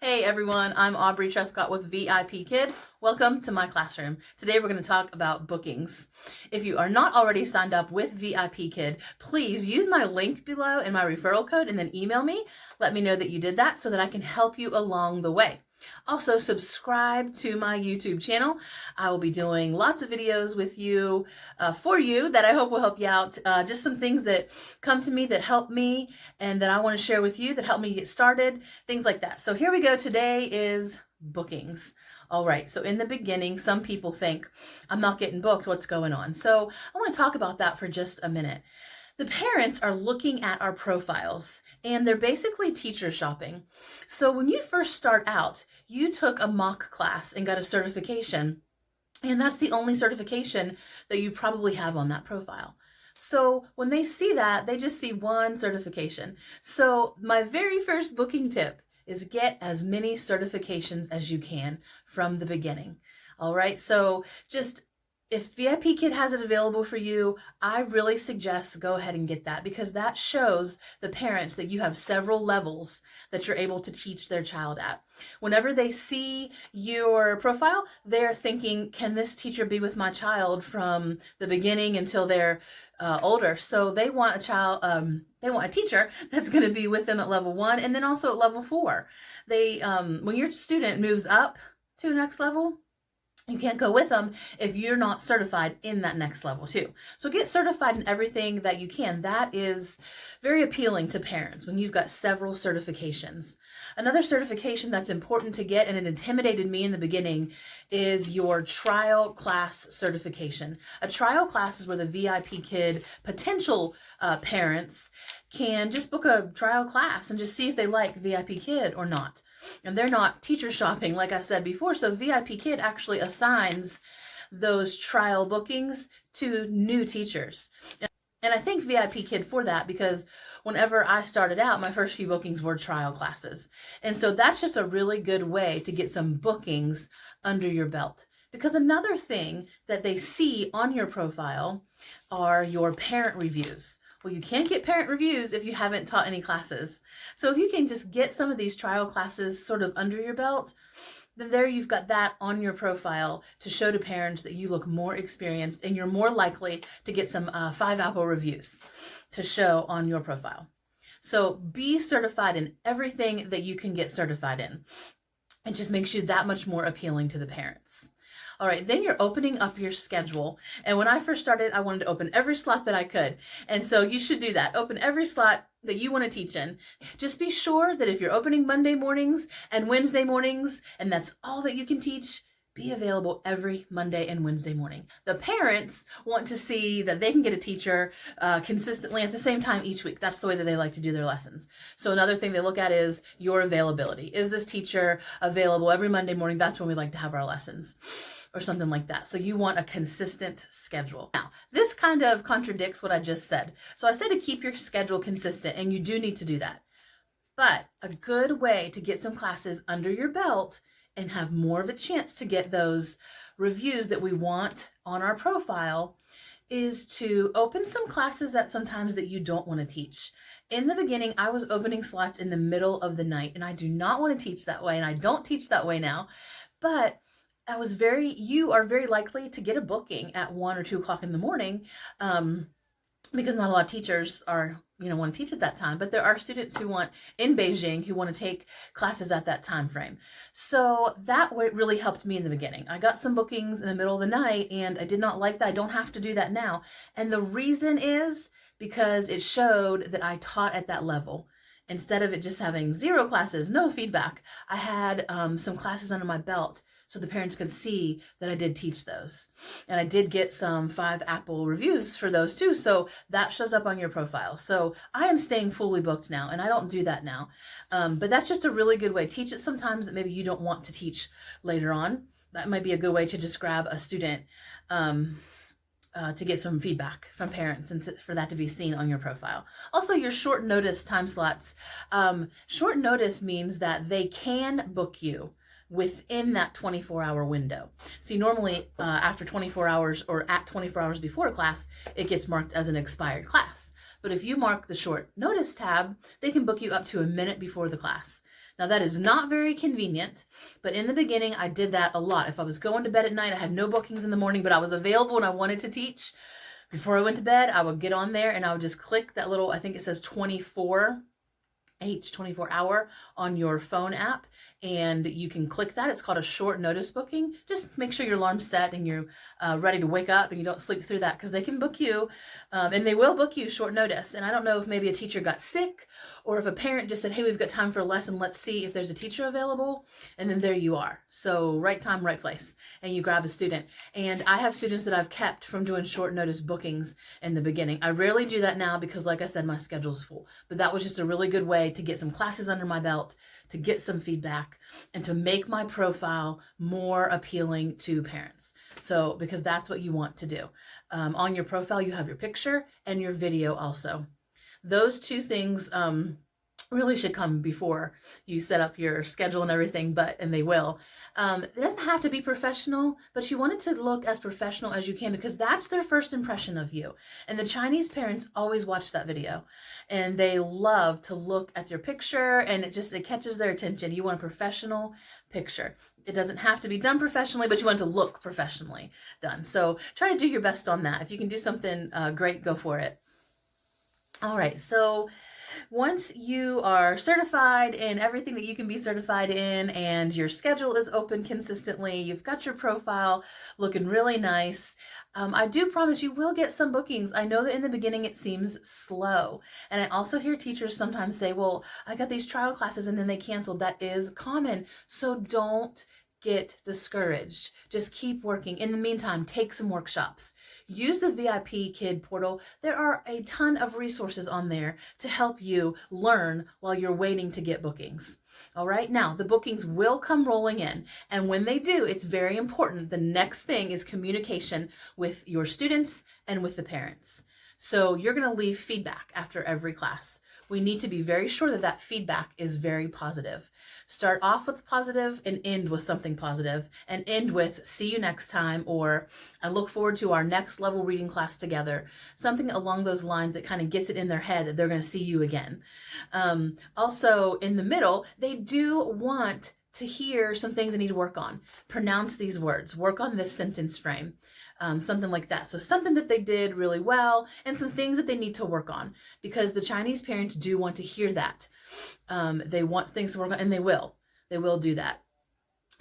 Hey everyone, I'm Aubrey Trescott with VIPKID. Welcome to my classroom. Today we're going to talk about bookings. If you are not already signed up with VIPKID, please use my link below and my referral code and then email me. Let me know that you did that so that I can help you along the way. Also, subscribe to my YouTube channel. I will be doing lots of videos with you, for you, that I hope will help you out. Just some things that come to me that help me and that I want to share with you that help me get started, things like that. So here we go. Today is bookings. All right, so in the beginning, some people think, I'm not getting booked, what's going on? So I want to talk about that for just a minute. The parents are looking at our profiles and they're basically teacher shopping. So when you first start out, you took a mock class and got a certification, and that's the only certification that you probably have on that profile. So when they see that, they just see one certification. So my very first booking tip is get as many certifications as you can from the beginning. All right, so just if VIPKID has it available for you, I really suggest go ahead and get that, because that shows the parents that you have several levels that you're able to teach their child at. Whenever they see your profile, they're thinking, can this teacher be with my child from the beginning until they're older? So they want a teacher that's going to be with them at level 1 and then also at level 4. When your student moves up to the next level, you can't go with them if you're not certified in that next level too. So get certified in everything that you can. That is very appealing to parents when you've got several certifications. Another certification that's important to get, and it intimidated me in the beginning, is your trial class certification. A trial class is where the VIPKID potential parents can just book a trial class and just see if they like VIPKID or not. And they're not teacher shopping, like I said before. So VIPKID actually assigns those trial bookings to new teachers. And I thank VIPKID for that, because whenever I started out, my first few bookings were trial classes. And so that's just a really good way to get some bookings under your belt. Because another thing that they see on your profile are your parent reviews. Well, you can't get parent reviews if you haven't taught any classes. So if you can just get some of these trial classes sort of under your belt, then there you've got that on your profile to show to parents that you look more experienced and you're more likely to get some 5-apple reviews to show on your profile. So be certified in everything that you can get certified in. It just makes you that much more appealing to the parents. All right, then you're opening up your schedule. And when I first started, I wanted to open every slot that I could. And so you should do that. Open every slot that you want to teach in. Just be sure that if you're opening Monday mornings and Wednesday mornings, and that's all that you can teach, be available every Monday and Wednesday morning. The parents want to see that they can get a teacher consistently at the same time each week. That's the way that they like to do their lessons. So another thing they look at is your availability. Is this teacher available every Monday morning? That's when we like to have our lessons, or something like that. So you want a consistent schedule. Now, this kind of contradicts what I just said. So I said to keep your schedule consistent, and you do need to do that. But a good way to get some classes under your belt and have more of a chance to get those reviews that we want on our profile is to open some classes that sometimes that you don't want to teach. In the beginning, I was opening slots in the middle of the night, and I do not want to teach that way, and I don't teach that way now. But you are very likely to get a booking at 1 or 2 o'clock in the morning, because not a lot of teachers want to teach at that time, but there are students who want in Beijing who want to take classes at that time frame. So that really helped me in the beginning. I got some bookings in the middle of the night, and I did not like that. I don't have to do that now. And the reason is because it showed that I taught at that level. Instead of it just having 0 classes, no feedback, I had some classes under my belt so the parents could see that I did teach those. And I did get some 5-apple reviews for those too, so that shows up on your profile. So I am staying fully booked now, and I don't do that now. But that's just a really good way. Teach it sometimes that maybe you don't want to teach later on. That might be a good way to just grab a student to get some feedback from parents and for that to be seen on your profile. Also, your short notice time slots. Short notice means that they can book you within that 24-hour window. See, normally after 24 hours or at 24 hours before a class, it gets marked as an expired class. But if you mark the short notice tab, they can book you up to a minute before the class. Now that is not very convenient, but in the beginning I did that a lot. If I was going to bed at night, I had no bookings in the morning, but I was available and I wanted to teach, before I went to bed, I would get on there and I would just click that little, I think it says 24 hour on your phone app, and you can click that. It's called a short notice booking. Just make sure your alarm's set and you're ready to wake up and you don't sleep through that, because they can book you and they will book you short notice. And I don't know if maybe a teacher got sick or if a parent just said, hey, we've got time for a lesson, let's see if there's a teacher available, and then there you are. So right time, right place, and you grab a student. And I have students that I've kept from doing short notice bookings in the beginning. I rarely do that now because, like I said, my schedule's full, but that was just a really good way to get some classes under my belt, to get some feedback, and to make my profile more appealing to parents. So, because that's what you want to do. On your profile, you have your picture and your video also. Those two things really should come before you set up your schedule and everything, and they will. It doesn't have to be professional, but you want it to look as professional as you can, because that's their first impression of you. And the Chinese parents always watch that video and they love to look at your picture, and it catches their attention. You want a professional picture. It doesn't have to be done professionally, but you want it to look professionally done. So try to do your best on that. If you can do something great, go for it. All right, so once you are certified in everything that you can be certified in, and your schedule is open consistently, you've got your profile looking really nice, I do promise you will get some bookings. I know that in the beginning it seems slow. And I also hear teachers sometimes say, well, I got these trial classes and then they canceled. That is common. So don't get discouraged. Just keep working. In the meantime, take some workshops. Use the VIPKID portal. There are a ton of resources on there to help you learn while you're waiting to get bookings. All right, now the bookings will come rolling in, and when they do, it's very important. The next thing is communication with your students and with the parents. So you're going to leave feedback after every class. We need to be very sure that that feedback is very positive. Start off with positive and end with something positive, and end with see you next time, or I look forward to our next level reading class together. Something along those lines that kind of gets it in their head that they're going to see you again. Also in the middle, they do want to hear some things they need to work on. Pronounce these words, work on this sentence frame, something like that. So something that they did really well and some things that they need to work on, because the Chinese parents do want to hear that. They want things to work on, and they will do that.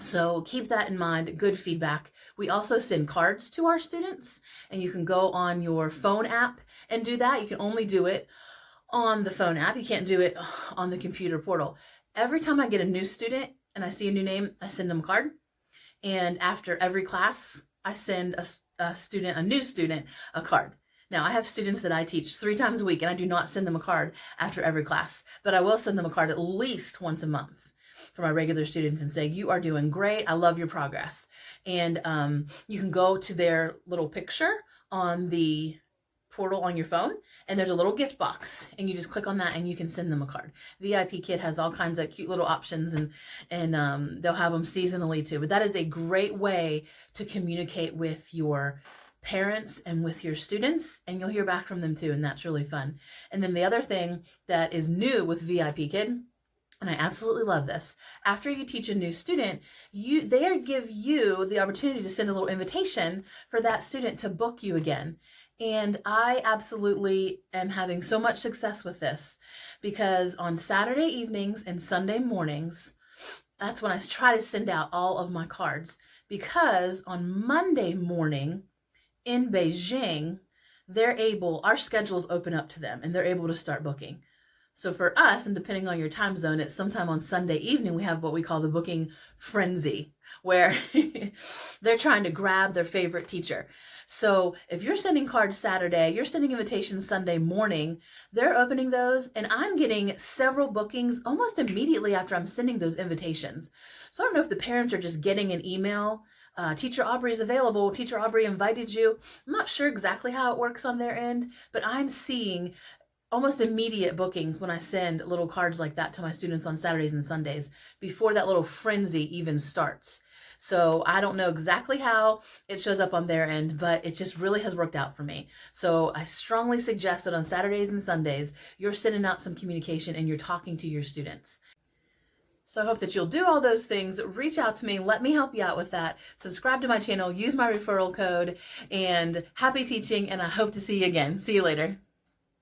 So keep that in mind. Good feedback. We also send cards to our students, and you can go on your phone app and do that. You can only do it on the phone app. You can't do it on the computer portal. Every time I get a new student and I see a new name, I send them a card. And after every class, I send a new student a card. Now, I have students that I teach 3 times a week, and I do not send them a card after every class, but I will send them a card at least once a month for my regular students and say, you are doing great. I love your progress. And you can go to their little picture on the portal on your phone, and there's a little gift box, and you just click on that and you can send them a card. VIPKID has all kinds of cute little options, and they'll have them seasonally too. But that is a great way to communicate with your parents and with your students, and you'll hear back from them too, and that's really fun. And then the other thing that is new with VIPKID, and I absolutely love this, after you teach a new student, they give you the opportunity to send a little invitation for that student to book you again. And I absolutely am having so much success with this, because on Saturday evenings and Sunday mornings, that's when I try to send out all of my cards, because on Monday morning in Beijing, our schedules open up to them and they're able to start booking. So for us, and depending on your time zone, it's sometime on Sunday evening, we have what we call the booking frenzy, where they're trying to grab their favorite teacher. So if you're sending cards Saturday, you're sending invitations Sunday morning, they're opening those, and I'm getting several bookings almost immediately after I'm sending those invitations. So I don't know if the parents are just getting an email, Teacher Aubrey is available, Teacher Aubrey invited you. I'm not sure exactly how it works on their end, but I'm seeing almost immediate bookings when I send little cards like that to my students on Saturdays and Sundays before that little frenzy even starts. So I don't know exactly how it shows up on their end, but it just really has worked out for me. So I strongly suggest that on Saturdays and Sundays, you're sending out some communication and you're talking to your students. So I hope that you'll do all those things. Reach out to me. Let me help you out with that. Subscribe to my channel. Use my referral code. And happy teaching. And I hope to see you again. See you later.